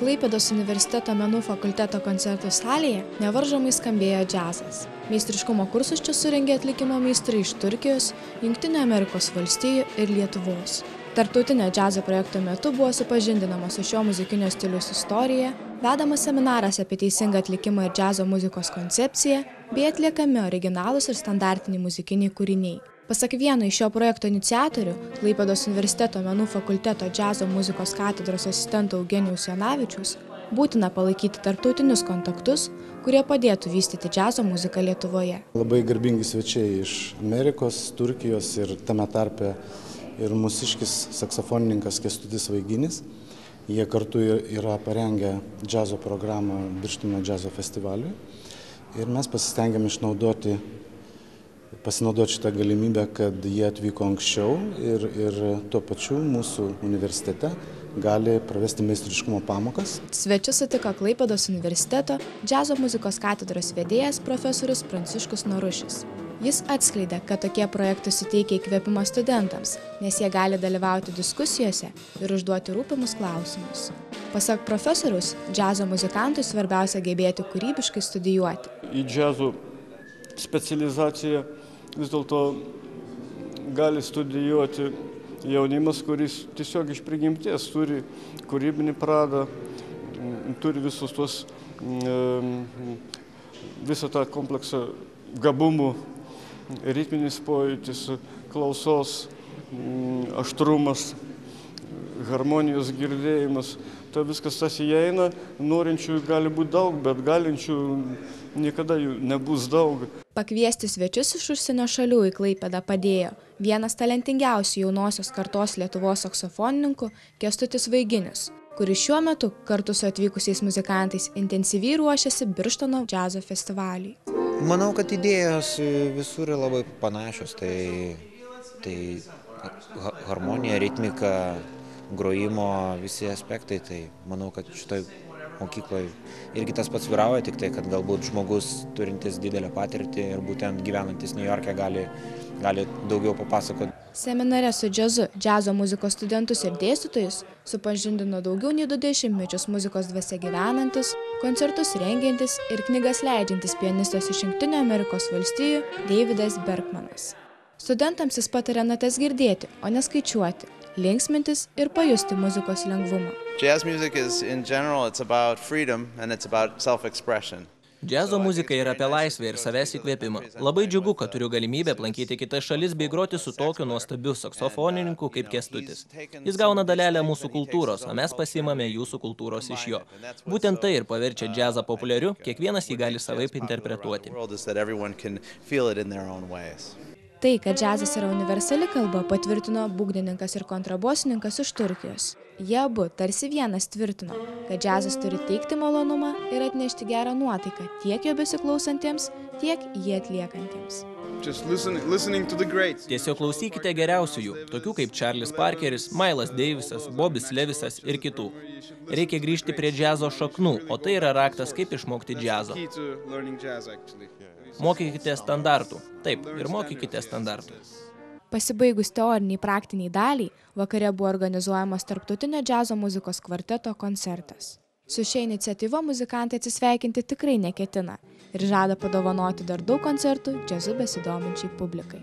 Klaipėdos universiteto menų fakulteto koncertų salėje nevaržomai skambėjo džiazas. Meistriškumo kursus čia surengė atlikimo meistrai iš Turkijos, Jungtinių Amerikos valstijų ir Lietuvos. Tarptautinio džiazo projekto metu buvo supažindinama su šio muzikinio stiliaus istorija, vedamas seminaras apie teisingą atlikimą ir džiazo muzikos koncepciją, bei atliekami originalūs ir standartiniai muzikiniai kūriniai. Pasak vieno iš šio projekto iniciatorių, Klaipėdos universiteto menų fakulteto džiazo muzikos katedros asistento Eugenijaus Jonavičiaus, būtina palaikyti tarptautinius kontaktus, kurie padėtų vystyti džiazo muziką Lietuvoje. Labai garbingi svečiai iš Amerikos, Turkijos ir tame tarpe ir mūsiškis saksofonininkas Kęstutis Vaiginis. Jie kartu yra parengę džiazo programą Birštono džiazo festivaliui ir mes pasistengėm pasinaudoti šitą galimybę, kad jie atvyko anksčiau ir tuo pačiu mūsų universitete gali pravesti meistriškumo pamokas. Svečius sutiko Klaipėdos universiteto džiazo muzikos katedros vedėjas profesorius Pranciškus Norušis. Jis atskleidė, kad tokie projektai suteikia įkvėpimą studentams, nes jie gali dalyvauti diskusijose ir užduoti rūpimus klausimus. Pasak profesorius, džiazo muzikantui svarbiausia gebėti kūrybiškai studijuoti. Į džiazo specializaciją vis dėlto gali studijuoti jaunimas, kuris tiesiog iš prigimties turi kūrybinį pradą, turi visus tuos, visą tą kompleksą gabumų, ritminis pojūtis, klausos, aštrumas, harmonijos girdėjimas. Tai viskas tas įeina, norinčių gali būti daug, bet galinčių niekada jų nebus daug. Pakviesti svečius iš užsienio šalių į Klaipėdą padėjo vienas talentingiausių jaunosios kartos Lietuvos saksofonininkų Kęstutis Vaiginis, kuris šiuo metu kartu su atvykusiais muzikantais intensyviai ruošiasi Birštono džiazo festivaliui. Manau, kad idėjos visur yra labai panašios, tai harmonija, ritmika, grojimo visi aspektai, tai manau, kad šitoj mokykloje irgi tas pats vyrauja, tik tai, kad galbūt žmogus turintis didelę patirtį ir būtent gyvenantis Niujorke gali daugiau papasakoti. Seminare su džiazu, džiazo muzikos studentus ir dėstytojus supažindino daugiau nei 20 metus muzikos dvasia gyvenantis, koncertus rengiantis ir knygas leidžiantis pianistas iš Jungtinių Amerikos valstijų Davidas Berkmanas. Studentams jis patarė natas girdėti, o ne skaičiuoti, linksmintis ir pajusti muzikos lengvumą. Jazz music is in general it's about freedom and it's about self-expression. Džiazo muzika yra apie laisvę ir savęs įkvėpimą. Labai džiugu, kad turiu galimybę aplankyti kitas šalis bei groti su tokiu nuostabiu saksofonininku kaip Kęstutis. Jis gauna dalelę mūsų kultūros, o mes pasiimame jūsų kultūros iš jo. Būtent tai ir paverčia džiazą populiariu, kiekvienas jį gali savaip interpretuoti. Tai, kad džiazas yra universali kalba, patvirtino būgnininkas ir kontrabosininkas iš Turkijos. Jie abu tarsi vienas tvirtino, kad džiazas turi teikti malonumą ir atnešti gerą nuotaiką tiek jo besiklausantiems, tiek jį atliekantiems. Tiesiog klausykite geriausiųjų, tokių kaip Charlis Parkeris, Miles Davisas, Bobis Levisas ir kitų. Reikia grįžti prie džiazo šaknų, o tai yra raktas, kaip išmokti džiazo. Mokykite standartų. Taip, ir mokykite standartų. Pasibaigus teoriniai praktiniai daliai, vakare buvo organizuojamas tarptautinio džiazo muzikos kvarteto koncertas. Su šia iniciatyva muzikantai atsisveikinti tikrai neketina ir žada padovanoti dar daug koncertų džiazu besidominčiai publikai.